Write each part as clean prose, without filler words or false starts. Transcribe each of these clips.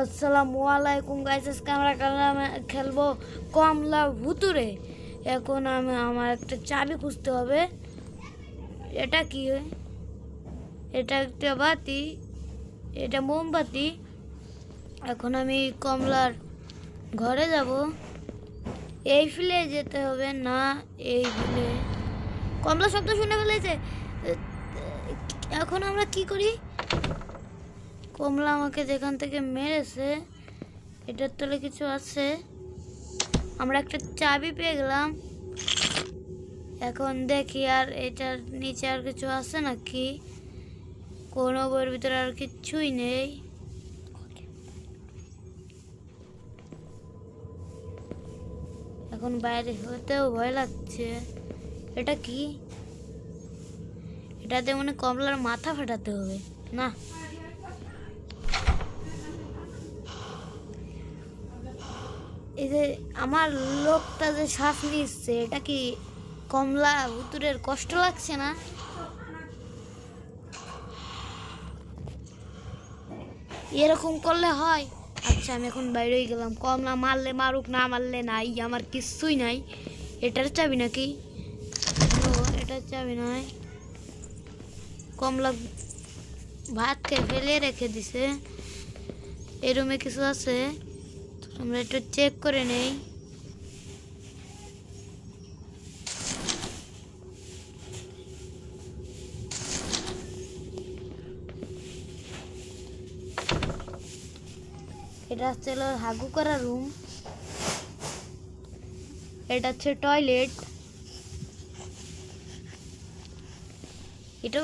আসসালামু আলাইকুম গাইস, আজকে আমরা খেলবো কমলা ভুতুরে। এখন আমার একটা চাবি খুঁজতে হবে। এটা কি? এটা একটা বাতি, এটা মোমবাতি। এখন আমি কমলার ঘরে যাব। এই ফিলে যেতে হবে না, এই ফিলে। কমলা শব্দ শুনে ফেলেছে। এখন আমরা কি করি? কমলা আমাকে যেখান থেকে মেরেছে এটার তলে কিছু আছে। আমরা একটা চাবি পেয়ে গেলাম। এখন দেখি আর এটার নিচে আর কিছু আছে নাকি। কোনো বইয়ের ভিতরে আর কিছুই নেই। এখন বাইরে হতেও ভয় লাগছে। এটা কি? এটাতে মনে কমলার মাথা ফাটাতে হবে না। এই যে আমার লোকটা যে শ্বাস নিচ্ছে, এটা কি কমলা ভুতুরের কষ্ট লাগছে না? এরকম করলে হয়? আচ্ছা, আমি এখন বাইরেই গেলাম। কমলা মারলে মারুক, না মারলে নাই, আমার কিছুই নাই। এটার চাবি নাকি? ও, এটার চাবি নয়। কমলা ভাত খেয়ে ফেলে রেখে দিছে। এই রুমে কিছু আছে, আমরা একটু চেক করে নেই। এটা হচ্ছে হাগু করা রুম। এটা হচ্ছে টয়লেট। এটা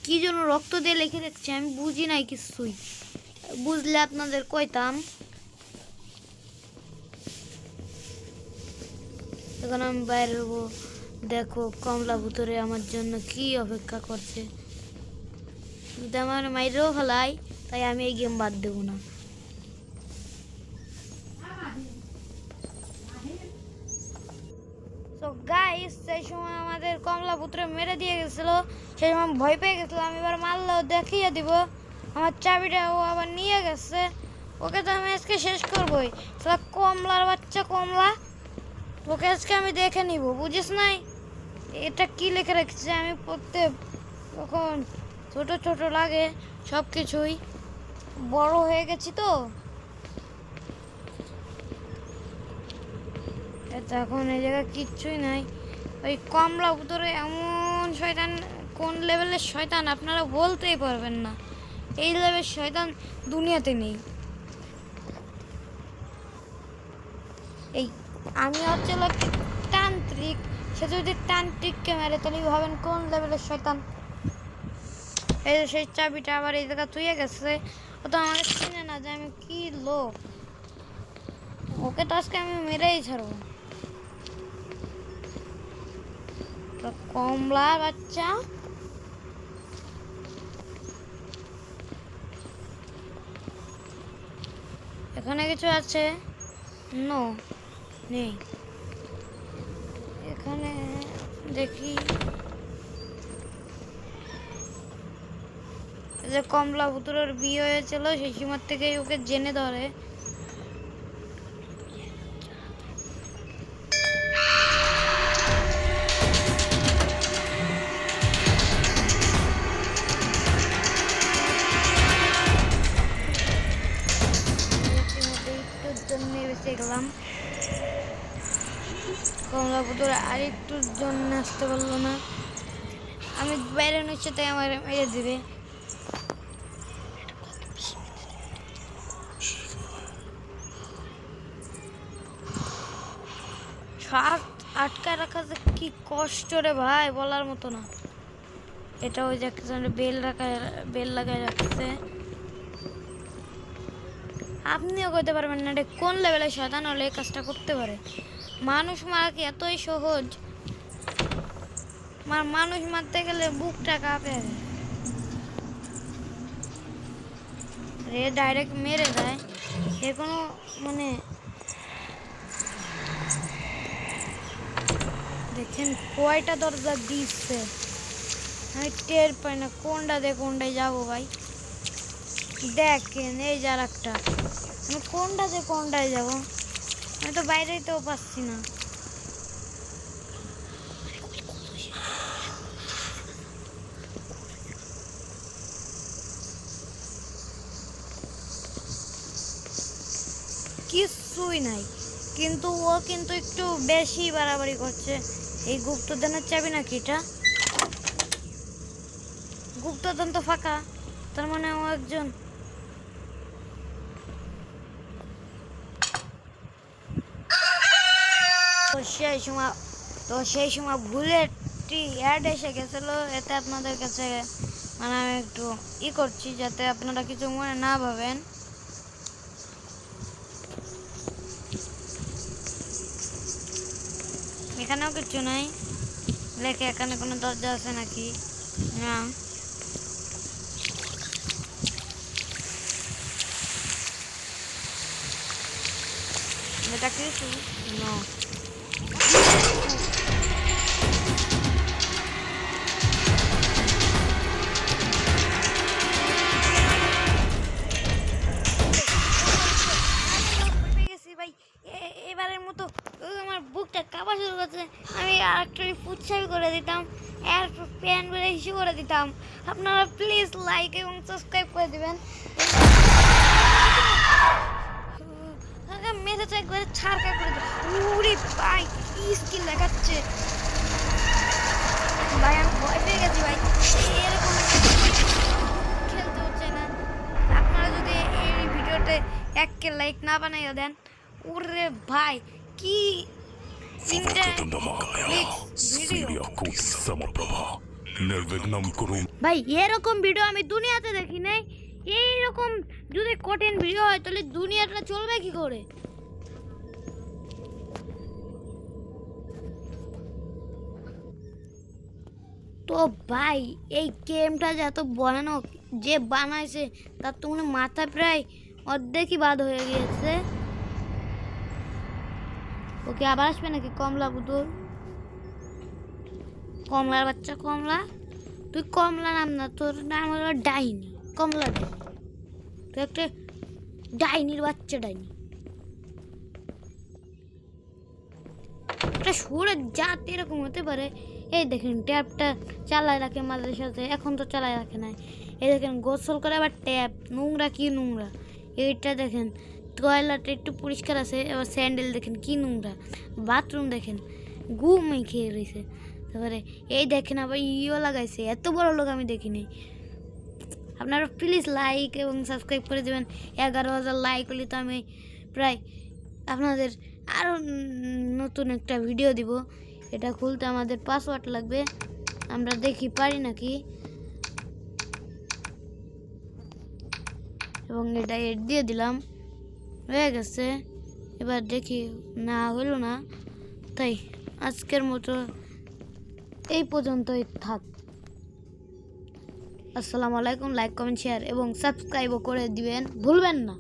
কি জন্য রক্ত দিয়ে লিখে রাখছে আমি বুঝি নাই কিছুই। বুঝলে আপনাদের কইতাম। এখন আমি বাইরে হবো। দেখো কমলা ভুতুরে আমার জন্য কি অপেক্ষা করছে। যদি আমার মাইরেও ফেলাই, তাই আমি এই গেম বাদ দেবো না। তো গাইস, সেই সময় আমাদের কমলা ভুতুরে মেরে দিয়ে গেছিল। সেই সময় ভয় পেয়ে গেছিলাম। এবার মারলেও দেখিয়ে দিব। আমার চাবিটা ও আবার নিয়ে গেছে। ওকে তো আমি আজকে শেষ করবোই। কমলার বাচ্চা কমলা, তোকে আজকে আমি দেখে নিব, বুঝিস নাই? এটা কি লিখে রেখেছে আমি পড়তে তখন ছোট ছোট লাগে সব কিছুই। বড় হয়ে গেছি তো এখন এই জায়গায় কিচ্ছুই নাই। ওই কমলা ভুতুরে এমন শয়তান, কোন লেভেলের শয়তান আপনারা বলতেই পারবেন না। এই লেভেলের শয়তান দুনিয়াতে নেই। এই আমি হচ্ছে তান্ত্রিক, সে যদি তান্ত্রিককে মেরে তাহলে ভাবেন কোন লেভেলের শয়তান। এই যে সেই চাবিটা আবার এই জায়গা থুয়ে গেছে। ও তো আমাকে চিনে না যে আমি কি লোক। ওকে তো আজকে আমি মেরেই ছাড়বো। কমলা বাচ্চা, এখানে কিছু আছে? নো, নেই। এখানে দেখি যে কমলা ভুতুরের বিয়ে হয়েছিল, সেই সময় থেকেই ওকে জেনে ধরে। একটুর জন্য বেঁচে গেলাম। কমলা ভুতুরে আরেকটুর জন্য আসতে পারলো না। আমি বাইরে নিচ্ছে তাই আমার মেরে দিবে। হাত আটকায় রাখা যে কি কষ্ট রে ভাই, বলার মতো না। এটা ওই যে বেল লাগায় রাখছে। আপনিও করতে পারবেন না। এটা কোন লেভেলের শয়তান হলে এই কাজটা করতে পারে? মানুষ মারা কি এতই সহজ? মানুষ মারতে গেলে বুকটা কাঁপে। রে ডাইরেক্ট মেরে দেয়। এর কোনো মানে দেখেন কয়টা দরজা দিচ্ছে, আমি টের পাই না কোনটা দিয়ে কোনটায় যাবো ভাই। দেখেন এই যে আর একটা, আমি কোনটায় যাবো, আমি তো বাইরেই তো পাচ্ছি না। কিছুই নাই, কিন্তু ও কিন্তু একটু বেশি বাড়াবাড়ি করছে। এই গুপ্তধনের চাবি নাকি এটা? গুপ্তধন তো ফাঁকা, তার মানে ও একজন সেই সময় ভুলে একটি অ্যাড এসে গেছিলো, এতে আপনাদের কাছে মানে আমি একটু করছি যাতে আপনারা কিছু মনে না ভাবেন। এখানেও কিছু নাই, লেখে এখানে কোনো দরজা আছে নাকি? না। এটা কিছু না। এবারের মতো আমার বুকটা কাঁপা শুরু করছে, আমি আরেকটু ফুটসাবি করে দিতাম, এর প্যান বলে ইস্যু করে দিতাম। আপনারা প্লিজ লাইক এবং সাবস্ক্রাইব করে দেবেন। মেরেছে একবারে ছাড়কা করে দেবে। উরে ভাই কি স্কিল দেখাচ্ছে ভাই, আমি ভয় পেয়ে গেছি ভাই, এরকম খেলতে হচ্ছে না। আপনারা যদি এই ভিডিওতে 1K লাইক না বানাইয়া দেন, ওরে ভাই কি ভাই, এরকম ভিডিও আমি দুনিয়াতে দেখি নাই। এইরকম যদি কঠিন ভিডিও হয় তাহলে দুনিয়াটা চলবে কি করে? তো ভাই এই গেমটা যে এত ভয়ানক, যে বানাইছে তার তো মনে মাথা প্রায় অর্ধেকই বাদ হয়ে গিয়েছে। ওকে আবার আসবে নাকি কমলা পুতুল? কমলার বাচ্চা কমলা, তুই কমলা নাম না, তোর নাম হলো ডাইনি, কমলা ডাইনি। তুই একটা ডাইনির বাচ্চা, ডাইনি একটা সুরের জাত এরকম হতে পারে। এই দেখেন ট্যাপটা চালায় রাখে মাঝে সাথে, এখন তো চালায় রাখে না। এই দেখেন গোসল করে আবার ট্যাপ, নোংরা কি নোংরা। এইটা দেখেন টয়লেটটা একটু পরিষ্কার আছে, এবার স্যান্ডেল দেখেন কি নোংরা। বাথরুম দেখেন গু মেখে রয়েছে। তারপরে এই দেখেন আবার লাগাইছে, এত বড় লোক আমি দেখিনি। আপনারা প্লিজ লাইক এবং সাবস্ক্রাইব করে দেবেন। 11,000 লাইক হলে তো আমি প্রায় আপনাদের আরও নতুন একটা ভিডিও দিব। এটা খুলতে আমাদের পাসওয়ার্ড লাগবে, আমরা দেখি পারি নাকি। এবং এটা এড দিয়ে দিলাম, হয়ে গেছে। এবার দেখি, না হলো না, তাই আজকের মতো এই পর্যন্তই থাক। আসসালামু আলাইকুম। লাইক কমেন্ট শেয়ার এবং সাবস্ক্রাইবও করে দিবেন, ভুলবেন না।